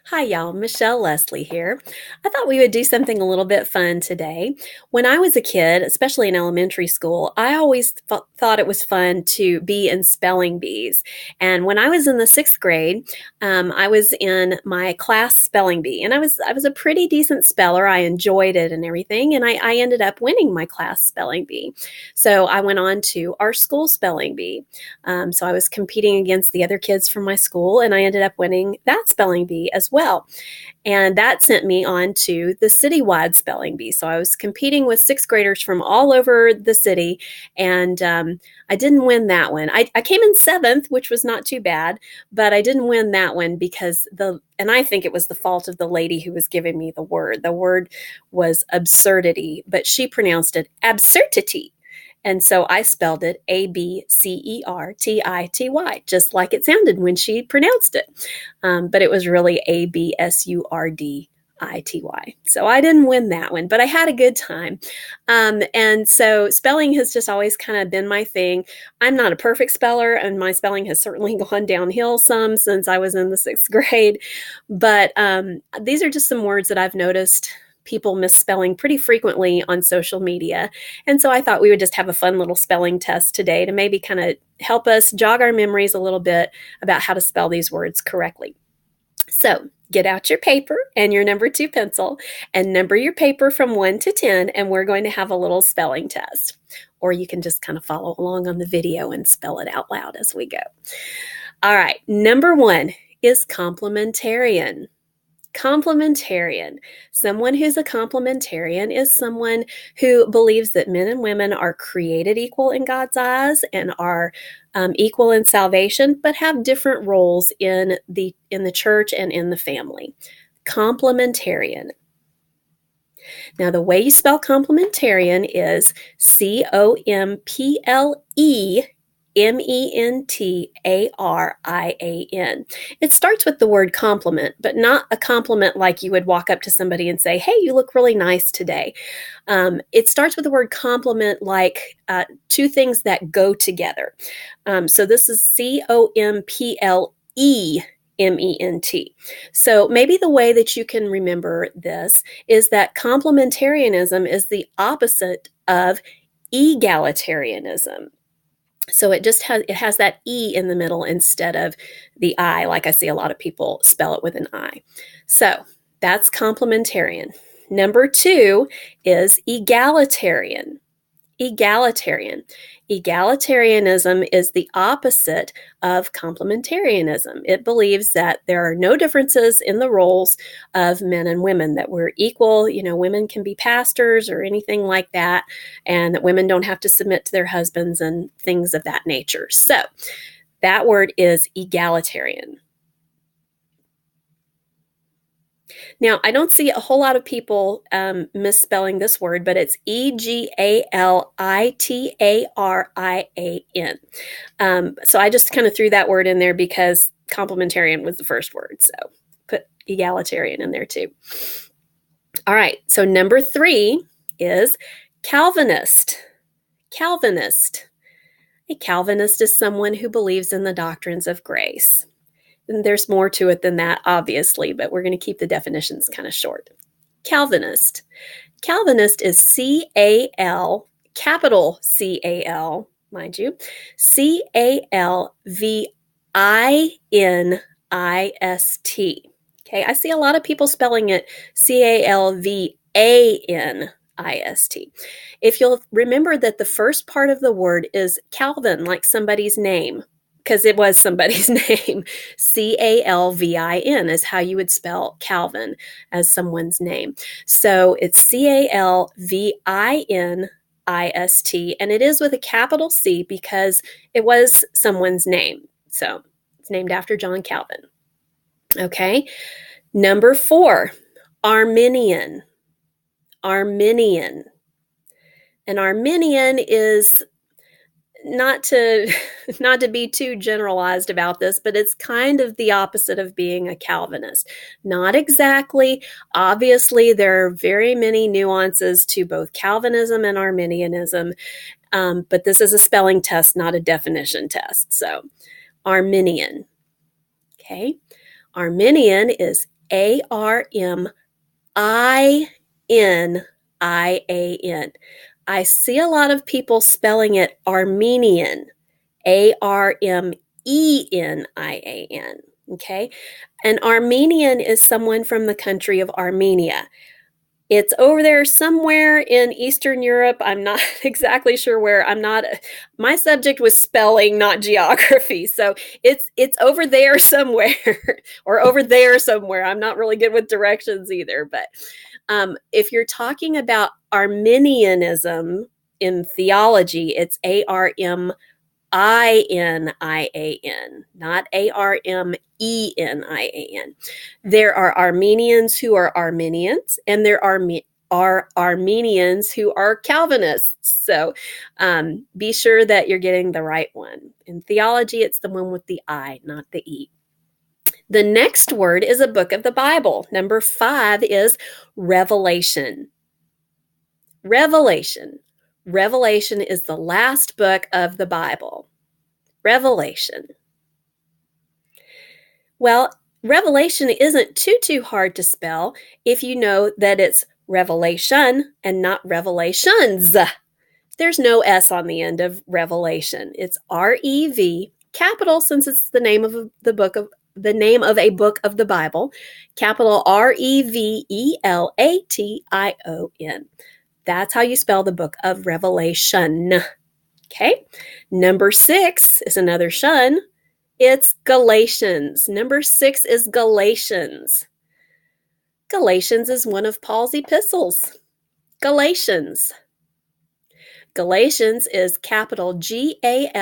Hi, y'all. Michelle Leslie here. I thought we would do something a little bit fun today. When I was a kid, especially in elementary school, I always thought it was fun to be in spelling bees. And when I was in the sixth grade, I was in my class spelling bee, and I was a pretty decent speller. I enjoyed it and everything, and I ended up winning my class spelling bee. So I went on to our school spelling bee. So I was competing against the other kids from my school, and I ended up winning that spelling bee as well. And that sent me on to the citywide spelling bee. So I was competing with sixth graders from all over the city, and I didn't win that one. I came in seventh, which was not too bad, but I didn't win that one because and I think it was the fault of the lady who was giving me the word. The word was absurdity, but she pronounced it absurdity. And so I spelled it Abcertity, just like it sounded when she pronounced it. But it was really Absurdity. So I didn't win that one, but I had a good time. And so spelling has just always kind of been my thing. I'm not a perfect speller, and my spelling has certainly gone downhill some since I was in the sixth grade. But these are just some words that I've noticed people misspelling pretty frequently on social media. And so I thought we would just have a fun little spelling test today to maybe kind of help us jog our memories a little bit about how to spell these words correctly. So get out your paper and your number 2 pencil and number your paper from 1 to 10, and we're going to have a little spelling test. Or you can just kind of follow along on the video and spell it out loud as we go. All right, number 1 is complementarian. Complementarian. Someone who's a complementarian is someone who believes that men and women are created equal in God's eyes and are equal in salvation, but have different roles in the church and in the family. Complementarian. Now, the way you spell complementarian is Complementarian. It starts with the word compliment, but not a compliment like you would walk up to somebody and say, hey, you look really nice today. It starts with the word compliment, like two things that go together. So this is Complement. So maybe the way that you can remember this is that complementarianism is the opposite of egalitarianism. So it has that E in the middle instead of the I, like I see a lot of people spell it with an I. So that's complementarian. Number 2 is egalitarian. Egalitarian. Egalitarianism is the opposite of complementarianism. It believes that there are no differences in the roles of men and women, that we're equal. Women can be pastors or anything like that, and that women don't have to submit to their husbands and things of that nature. So that word is egalitarian. Now, I don't see a whole lot of people misspelling this word, but it's Egalitarian. So I just kind of threw that word in there because complementarian was the first word. So put egalitarian in there too. All right, so number 3 is Calvinist. Calvinist. A Calvinist is someone who believes in the doctrines of grace. And there's more to it than that, obviously, but we're going to keep the definitions kind of short. Calvinist. Calvinist is C-A-L, capital C-A-L, mind you, C-A-L-V-I-N-I-S-T. Okay, I see a lot of people spelling it C-A-L-V-A-N-I-S-T. If you'll remember that the first part of the word is Calvin, like somebody's name, because it was somebody's name. C-A-L-V-I-N is how you would spell Calvin as someone's name. So it's C-A-L-V-I-N-I-S-T, and it is with a capital C because it was someone's name. So it's named after John Calvin. Okay. Number 4, Arminian. Arminian. An Arminian is not to be too generalized about this, but it's kind of the opposite of being a Calvinist. Not exactly. Obviously, there are very many nuances to both Calvinism and Arminianism, but this is a spelling test, not a definition test. So, Arminian. Okay. Arminian is Arminian. I see a lot of people spelling it Armenian, Armenian. Okay? An Armenian is someone from the country of Armenia. It's over there somewhere in Eastern Europe. I'm not exactly sure where. My subject was spelling, not geography. So it's over there somewhere or over there somewhere. I'm not really good with directions either. But if you're talking about Arminianism in theology, it's Arminian, not Armenian. There are Armenians who are Arminians, and there are Armenians who are Calvinists. So be sure that you're getting the right one. In theology, it's the one with the I, not the E. The next word is a book of the Bible. Number 5 is Revelation. Revelation. Revelation is the last book of the Bible. Revelation. Well, Revelation isn't too hard to spell if you know that it's revelation and not revelations. There's no S on the end of Revelation. It's R-E-V, capital since it's the name of a book of the Bible, capital Revelation. That's how you spell the book of Revelation. Okay. Number 6 is another shun. It's Galatians. Number 6 is Galatians. Galatians is one of Paul's epistles. Galatians. Galatians is capital Galatians.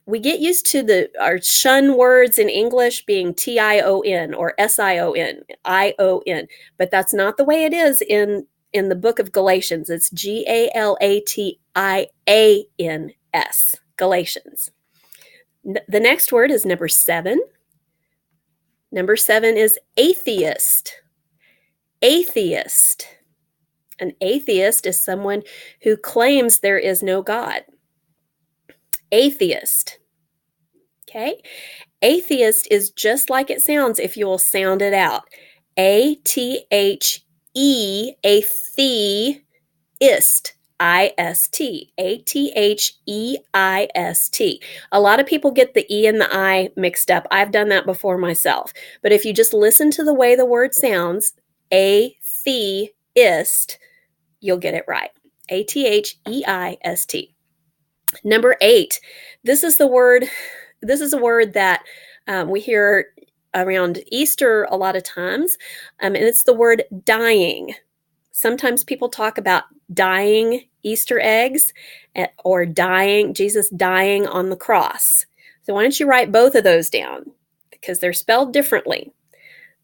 We get used to our shun words in English being Tion or Sion, Ion, but that's not the way it is in the book of Galatians. It's Galatians, Galatians. The next word is number 7. Number 7 is atheist. Atheist. An atheist is someone who claims there is no God. Atheist. Okay? Atheist is just like it sounds if you will sound it out. A-T-H-E, atheist, I-S-T, A-T-H-E-I-S-T. A lot of people get the E and the I mixed up. I've done that before myself. But if you just listen to the way the word sounds, atheist, you'll get it right. A-T-H-E-I-S-T. Number 8, this is a word that we hear around Easter a lot of times, and it's the word dying. Sometimes people talk about dying Easter eggs or Jesus dying on the cross. So why don't you write both of those down because they're spelled differently.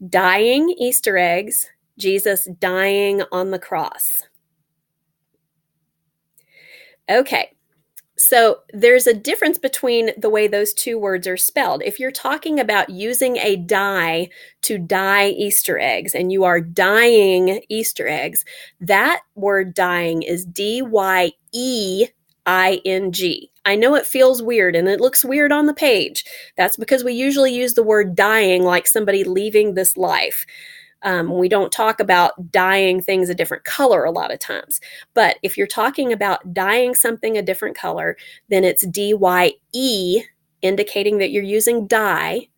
Dying Easter eggs, Jesus dying on the cross. Okay. So there's a difference between the way those two words are spelled. If you're talking about using a dye to dye Easter eggs and you are dyeing Easter eggs, that word dyeing is D-Y-E-I-N-G. I know it feels weird and it looks weird on the page. That's because we usually use the word dying like somebody leaving this life. We don't talk about dyeing things a different color a lot of times. But if you're talking about dyeing something a different color, then it's D-Y-E, indicating that you're using dye,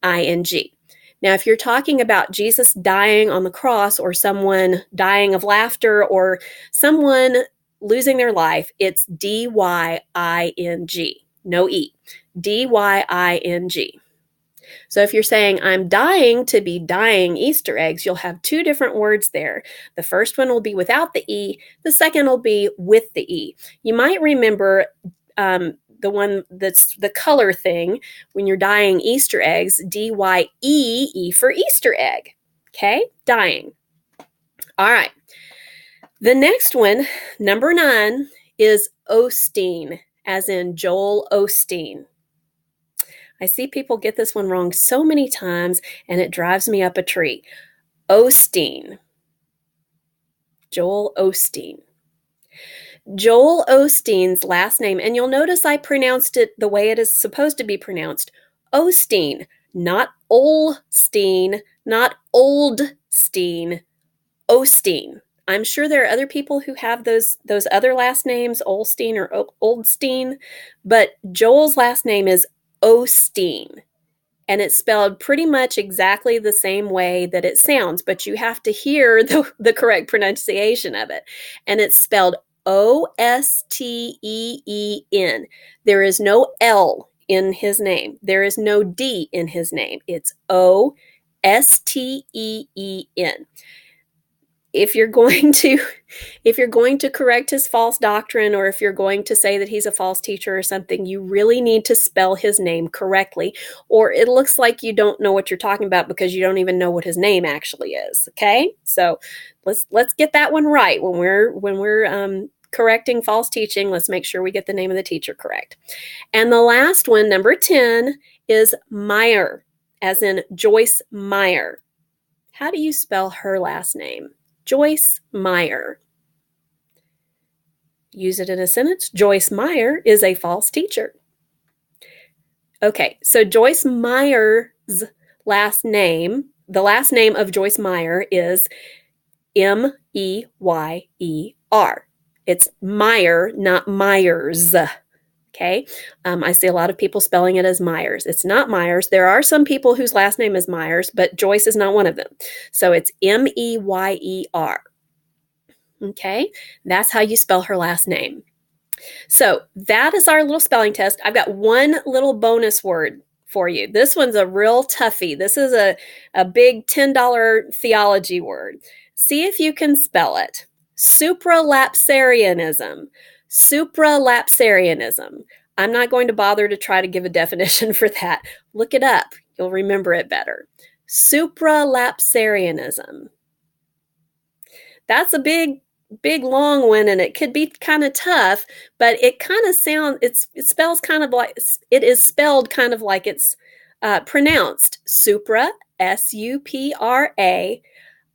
I-N-G. Now, if you're talking about Jesus dying on the cross or someone dying of laughter or someone losing their life, it's D-Y-I-N-G. No E. D-Y-I-N-G. So if you're saying, I'm dying to be dyeing Easter eggs, you'll have two different words there. The first one will be without the E. The second will be with the E. You might remember the one that's the color thing when you're dyeing Easter eggs, D-Y-E, E for Easter egg. Okay? Dyeing. All right. The next one, number 9, is Osteen, as in Joel Osteen. I see people get this one wrong so many times, and it drives me up a tree. Osteen. Joel Osteen. Joel Osteen's last name, and you'll notice I pronounced it the way it is supposed to be pronounced, Osteen, not Olstein, not Oldstein, Osteen. I'm sure there are other people who have those other last names, Olstein or Oldstein, but Joel's last name is Osteen. And it's spelled pretty much exactly the same way that it sounds, but you have to hear the correct pronunciation of it. And it's spelled Osteen. There is no L in his name. There is no D in his name. It's Osteen. If you're going to correct his false doctrine, or if you're going to say that he's a false teacher or something, you really need to spell his name correctly, or it looks like you don't know what you're talking about because you don't even know what his name actually is. Okay, so let's get that one right when we're correcting false teaching. Let's make sure we get the name of the teacher correct. And the last one, number 10, is Meyer, as in Joyce Meyer. How do you spell her last name? Joyce Meyer. Use it in a sentence. Joyce Meyer is a false teacher. Okay, so Joyce Meyer's last name, the last name of Joyce Meyer is Meyer. It's Meyer, not Myers. Okay, I see a lot of people spelling it as Myers. It's not Myers. There are some people whose last name is Myers, but Joyce is not one of them. So it's Meyer. Okay, that's how you spell her last name. So that is our little spelling test. I've got one little bonus word for you. This one's a real toughie. This is a big $10 theology word. See if you can spell it. Supralapsarianism. Supralapsarianism. I'm not going to bother to try to give a definition for that. Look it up. You'll remember it better. Supralapsarianism. That's a big long one, and it could be kind of tough, but it kind of sounds, it spells kind of like, it is spelled kind of like it's pronounced. Supra, S-U-P-R-A,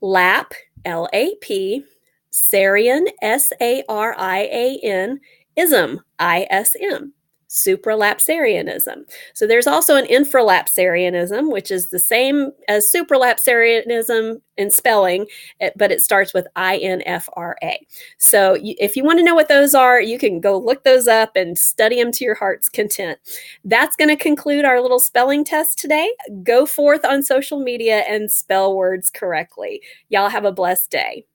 lap, L-A-P, Sarian, S-A-R-I-A-N, ism, I-S-M, supralapsarianism. So there's also an infralapsarianism, which is the same as supralapsarianism in spelling, but it starts with I-N-F-R-A. So if you want to know what those are, you can go look those up and study them to your heart's content. That's going to conclude our little spelling test today. Go forth on social media and spell words correctly. Y'all have a blessed day.